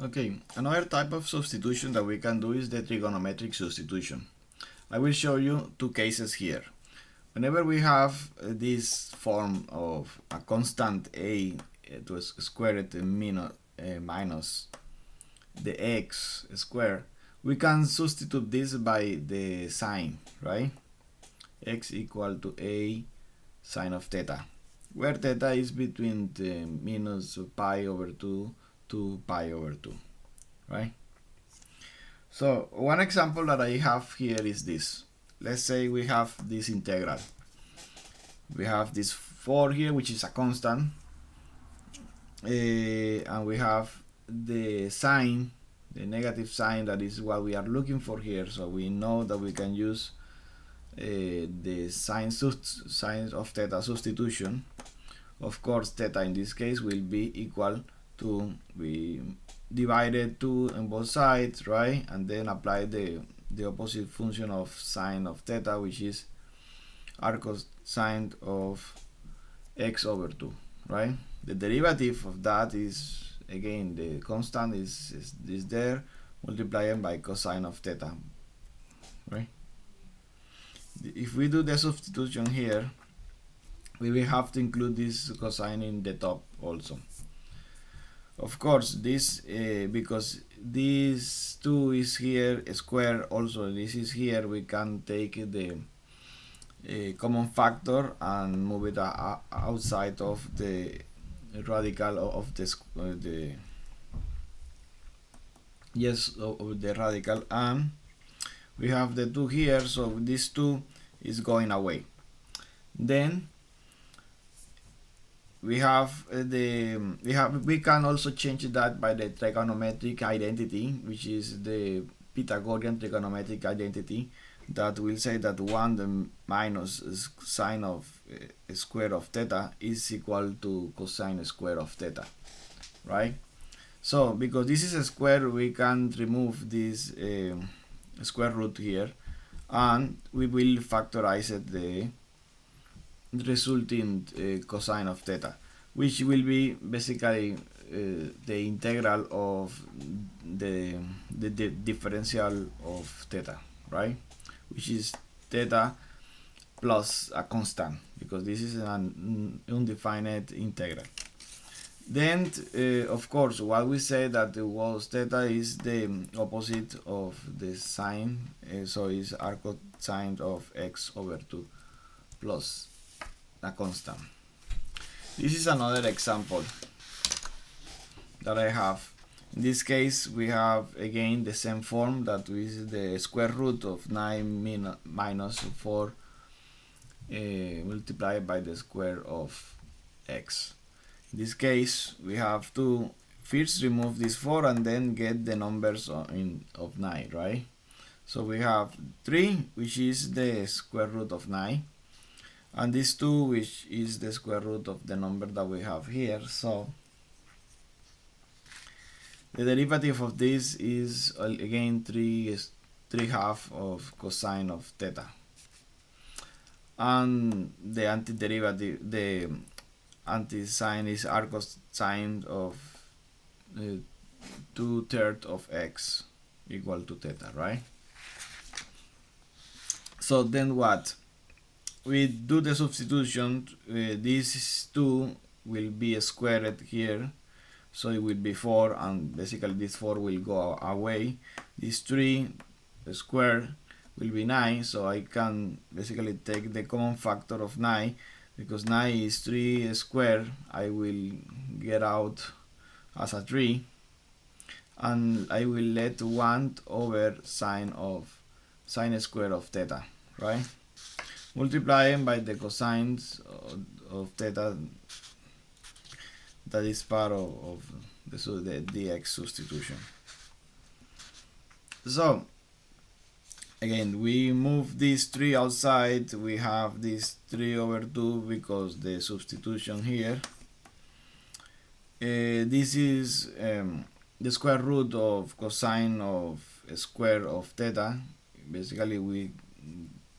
Okay, another type of substitution that we can do is the trigonometric substitution. I will show you two cases here. Whenever we have this form of a constant a to square it minus the x square, we can substitute this by the sine, right? X equal to a sine of theta, where theta is between the minus pi over 2 to pi over 2, right? So one example that I have here is this. Let's say we have this integral. We have this 4 here, which is a constant, and we have the sign, the negative sign, that is what we are looking for here. So we know that we can use the sine of theta substitution. Of course, theta in this case will be equal to, we divided 2 on both sides, right? And then apply the opposite function of sine of theta, which is r cosine of x over 2, right? The derivative of that is, again, the constant is there, multiplied by cosine of theta, right? If we do the substitution here, we will have to include this cosine in the top also. Of course, this because this 2 is here, square also this is here, we can take the common factor and move it outside of the radical of the yes, of the radical, and we have the 2 here, so this 2 is going away. Then we can also change that by the trigonometric identity, which is the Pythagorean trigonometric identity, that will say that 1 minus sine of square of theta is equal to cosine square of theta, right? So because this is a square, we can remove this square root here, and we will factorize it, the resulting cosine of theta, which will be basically the integral of the differential of theta, right? Which is theta plus a constant, because this is an undefined integral. Then of course, what we say that was theta is the opposite of the sine, so is r cosine of x over 2 plus a constant. This is another example that I have. In this case, we have again the same form, that is the square root of 9 minus 4 multiplied by the square of x. In this case, we have to first remove this 4 and then get the numbers of 9, right? So we have 3, which is the square root of 9, and this 2, which is the square root of the number that we have here. So the derivative of this is again 3 half of cosine of theta, and the antiderivative, the anti-sign, is r cosine of 2/3 of x equal to theta, right? So then what? We do the substitution. This 2 will be squared here, so it will be 4, and basically this 4 will go away. This 3 square will be 9, so I can basically take the common factor of 9, because 9 is 3 square. I will get out as a 3, and I will let 1 over sine square of theta, right? Multiplying by the cosines of theta, that is part of the dx substitution. So again, we move this 3 outside, we have this 3 over 2 because the substitution here. This is the square root of cosine of square of theta. Basically, we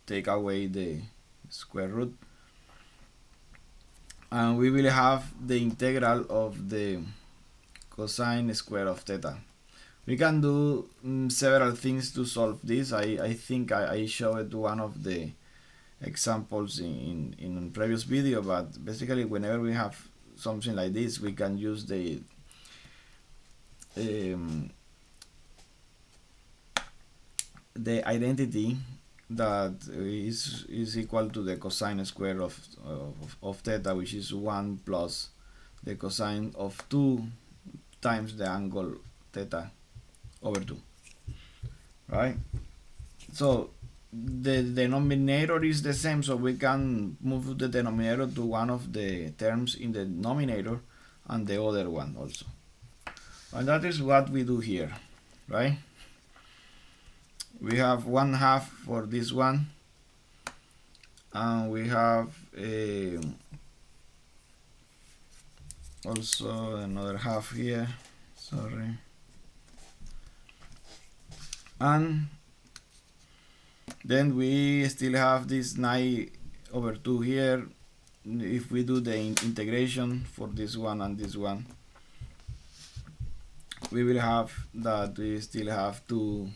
take away the square root, and we will have the integral of the cosine square of theta. We can do several things to solve this. I think I showed one of the examples in previous video, but basically whenever we have something like this, we can use the identity that is equal to the cosine square of theta, which is 1 plus the cosine of 2 times the angle theta over 2, right? So the denominator is the same, so we can move the denominator to one of the terms in the numerator and the other one also, and that is what we do here, right? We have 1/2 for this one, and we have also another half here, sorry, and then we still have this 9/2 here. If we do the integration for this one and this one, we will have that we still have 2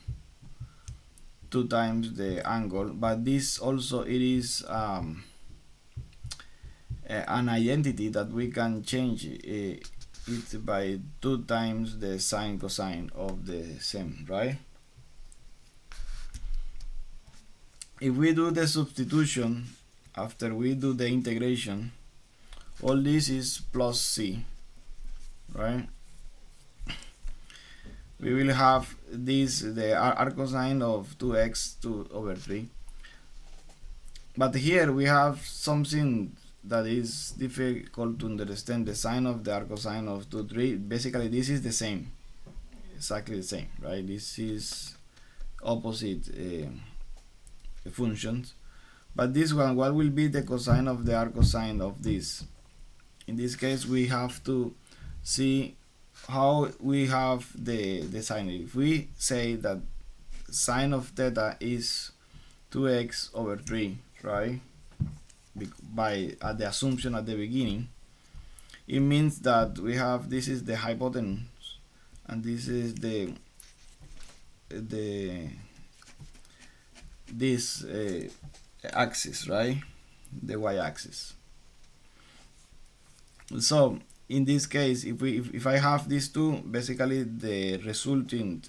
times the angle, but this also it is an identity that we can change it by 2 times the sine cosine of the same, right? If we do the substitution after we do the integration, all this is plus c, right? We will have this, the arc cosine of 2x/3, but here we have something that is difficult to understand. The sine of the arc cosine of 2/3, basically this is the same, exactly the same, right? This is opposite functions, but this one, what will be the cosine of the arc cosine of this? In this case, we have to see how we have the sine. If we say that sine of theta is 2x/3, right, by the assumption at the beginning, it means that we have, this is the hypotenuse and this is this axis, right, the y-axis. So in this case, if I have these two, basically the resulting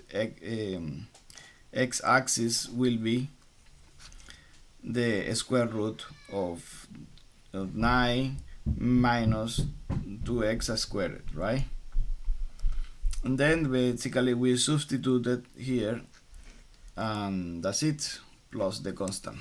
x-axis will be the square root of 9 minus 2x squared, right? And then basically we substitute it here, and that's it, plus the constant.